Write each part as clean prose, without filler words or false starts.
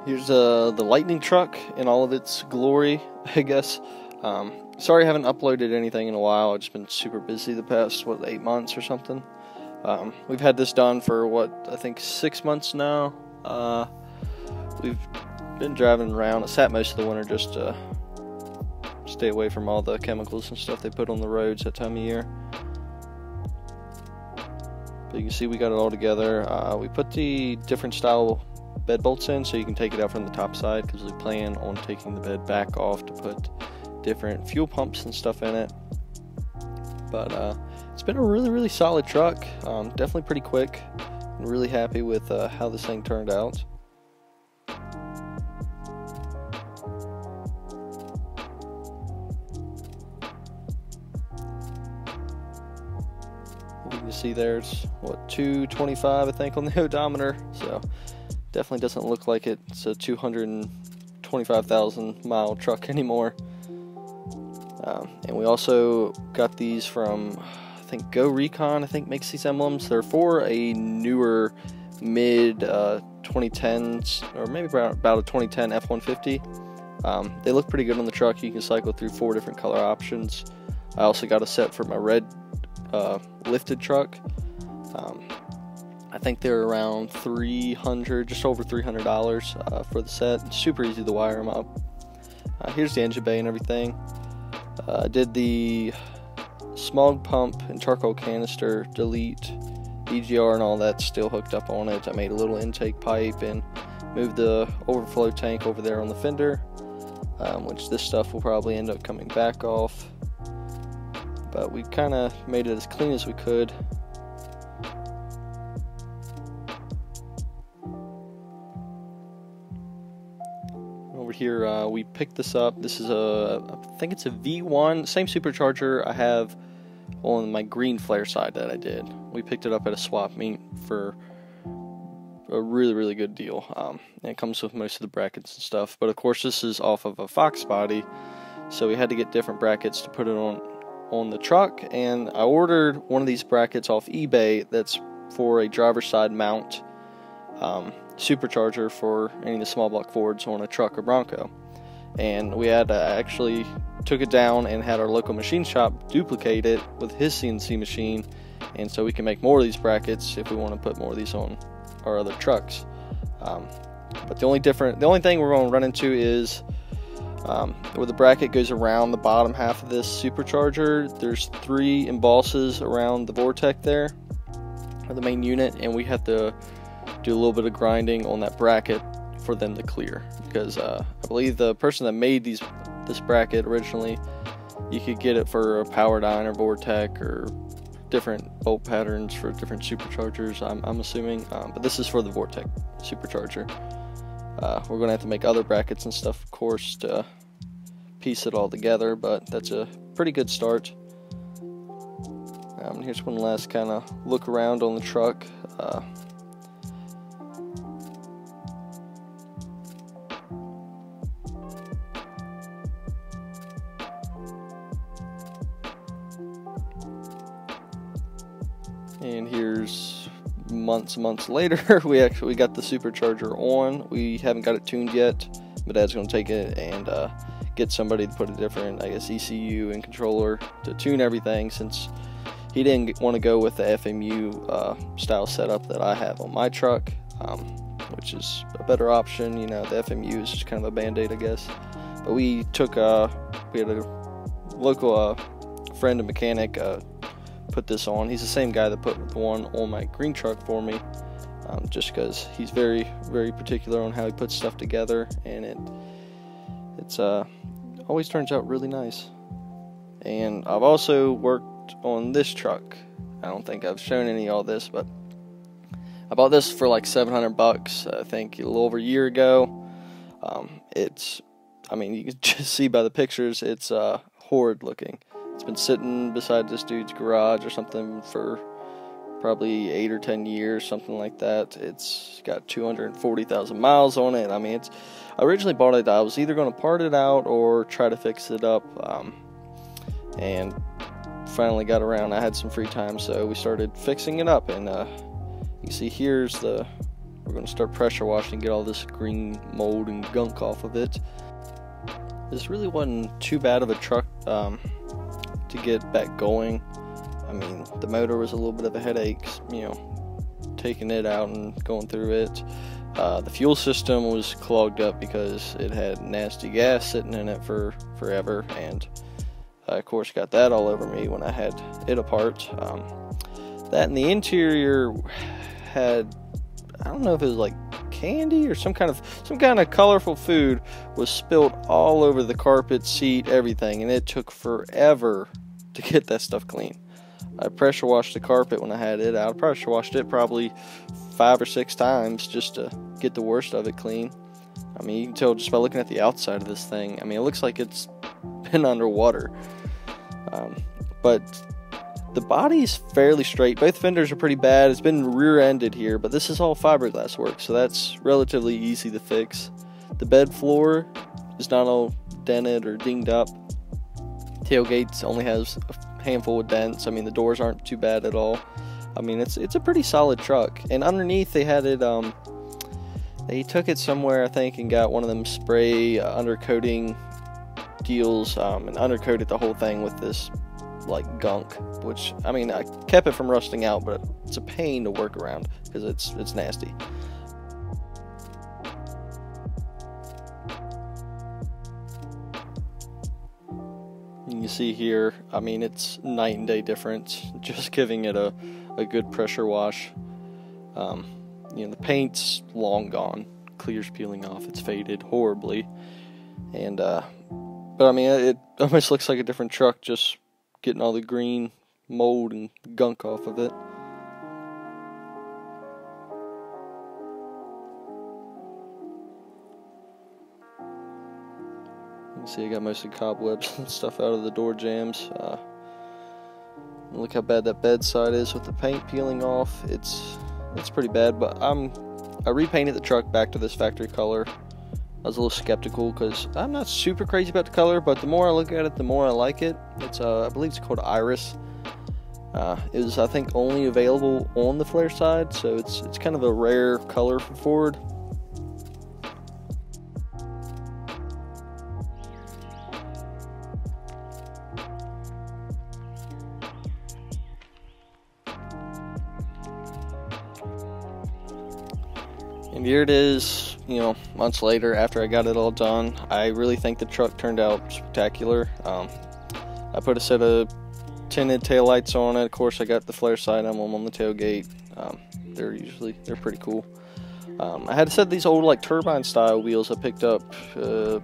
Here's the Lightning truck in all of its glory, I guess. Sorry I haven't uploaded anything in a while. I've just been super busy the past, 8 months or something. We've had this done for, I think 6 months now. We've been driving around. I sat most of the winter just to stay away from all the chemicals and stuff they put on the roads that time of year. But you can see we got it all together. We put the different style bed bolts in so you can take it out from the top side, because we plan on taking the bed back off to put different fuel pumps and stuff in it. But it's been a really solid truck. Definitely pretty quick. I'm really happy with how this thing turned out. You can see there's 225 I think on the odometer, so definitely doesn't look like it's a 225,000 mile truck anymore. And we also got these from, I think, Go Recon, I think, makes these emblems. They're for a newer mid 2010s, or maybe about a 2010 F-150. They look pretty good on the truck. You can cycle through 4 different color options. I also got a set for my red lifted truck. I think they're around $300, just over $300 for the set. It's super easy to wire them up. Here's the engine bay and everything. I did the smog pump and charcoal canister delete, EGR and all that still hooked up on it. I made a little intake pipe and moved the overflow tank over there on the fender, which this stuff will probably end up coming back off. But we kind of made it as clean as we could. Over here, we picked this up. This is I think it's a V1, same supercharger I have on my green flare side that I did. We picked it up at a swap meet for a really good deal. And it comes with most of the brackets and stuff. But of course, this is off of a Fox body, so we had to get different brackets to put it on the truck. And I ordered one of these brackets off eBay that's for a driver's side mount supercharger for any of the small block Fords on a truck or Bronco. And we had actually took it down and had our local machine shop duplicate it with his CNC machine, and so we can make more of these brackets if we want to put more of these on our other trucks. But the only thing we're going to run into is where the bracket goes around the bottom half of this supercharger. There's 3 embosses around the Vortec there, or the main unit, and we have to do a little bit of grinding on that bracket for them to clear, because I believe the person that made this bracket originally, you could get it for a Powerdyne or Vortec or different bolt patterns for different superchargers, I'm assuming, but this is for the Vortec supercharger. We're going to have to make other brackets and stuff, of course, to piece it all together, but that's a pretty good start. Here's one last kind of look around on the truck. And here's months later, we actually got the supercharger on. We haven't got it tuned yet, but Dad's going to take it and get somebody to put a different, I guess, ECU and controller to tune everything, since he didn't want to go with the FMU style setup that I have on my truck, which is a better option. You know, the FMU is just kind of a band-aid, I guess. But we had a local friend and mechanic put this on. He's the same guy that put the one on my green truck for me, just because he's very particular on how he puts stuff together, and it's always turns out really nice. And I've also worked on this truck. I don't think I've shown any of all this, but I bought this for like $700, I think, a little over a year ago. I mean, you can just see by the pictures, it's horrid looking. It's been sitting beside this dude's garage or something for probably 8 or 10 years, something like that. It's got 240,000 miles on it. I mean, I originally bought it, I was either going to part it out or try to fix it up, and finally got around. I had some free time, so we started fixing it up, and you see here's the we're going to start pressure washing and get all this green mold and gunk off of it. This really wasn't too bad of a truck to get back going. I mean, the motor was a little bit of a headache, you know, taking it out and going through it. The fuel system was clogged up because it had nasty gas sitting in it for forever, and I of course got that all over me when I had it apart. That and the interior had, I don't know if it was like candy or some kind of colorful food was spilled all over the carpet, seat, everything, and it took forever to get that stuff clean. I pressure washed the carpet when I had it out. I pressure washed it probably 5 or 6 times just to get the worst of it clean. I mean, you can tell just by looking at the outside of this thing. I mean, it looks like it's been underwater. But the body's fairly straight. Both fenders are pretty bad. It's been rear-ended here, but this is all fiberglass work, so that's relatively easy to fix. The bed floor is not all dented or dinged up. Tailgates only has a handful of dents. I mean, the doors aren't too bad at all. I mean, it's a pretty solid truck. And underneath they had it, they took it somewhere, I think, and got one of them spray undercoating deals, and undercoated the whole thing with this like gunk, which, I mean, I kept it from rusting out, but it's a pain to work around because it's nasty. You can see here, I mean, it's night and day difference, just giving it a good pressure wash. You know, the paint's long gone, clear's peeling off, it's faded horribly, and but I mean, it almost looks like a different truck, just getting all the green mold and gunk off of it. You can see I got most of the cobwebs and stuff out of the door jambs. Look how bad that bedside is with the paint peeling off. It's pretty bad, but I repainted the truck back to this factory color. I was a little skeptical because I'm not super crazy about the color, but the more I look at it, the more I like it. It's I believe it's called Iris. It was, I think, only available on the flare side, so it's kind of a rare color for Ford. And here it is, you know, months later after I got it all done. I really think the truck turned out spectacular. I put a set of tinted taillights on it. Of course, I got the flare side emblem on the tailgate. They're pretty cool. I had a set of these old like turbine style wheels I picked up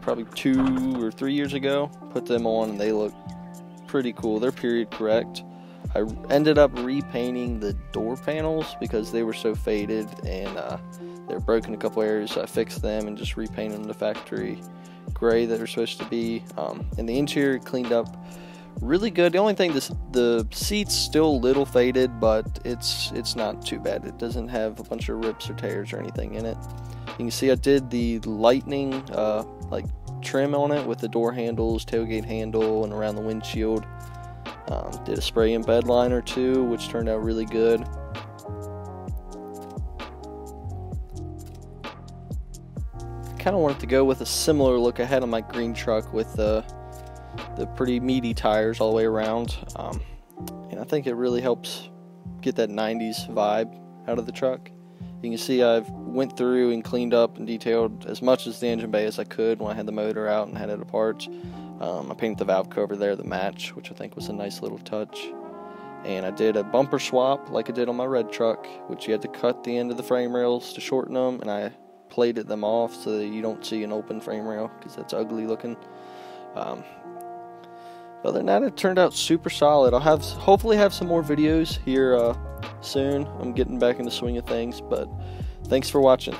probably 2 or 3 years ago. Put them on and they look pretty cool. They're period correct. I ended up repainting the door panels because they were so faded and they're broken in a couple areas, so I fixed them and just repainted them to factory gray that they're supposed to be. And the interior cleaned up really good. The only thing, the seat's still a little faded, but it's not too bad. It doesn't have a bunch of rips or tears or anything in it. You can see I did the lightning like trim on it with the door handles, tailgate handle, and around the windshield. Did a spray and bed liner too, which turned out really good. Kind of wanted to go with a similar look I had on my green truck with the pretty meaty tires all the way around, and I think it really helps get that 90s vibe out of the truck. You can see I've went through and cleaned up and detailed as much as the engine bay as I could when I had the motor out and had it apart. I painted the valve cover there to match, which I think was a nice little touch. And I did a bumper swap like I did on my red truck, which you had to cut the end of the frame rails to shorten them, and I plated them off so that you don't see an open frame rail because that's ugly looking. Other than that, it turned out super solid. I'll hopefully have some more videos here soon. I'm getting back in the swing of things, but thanks for watching.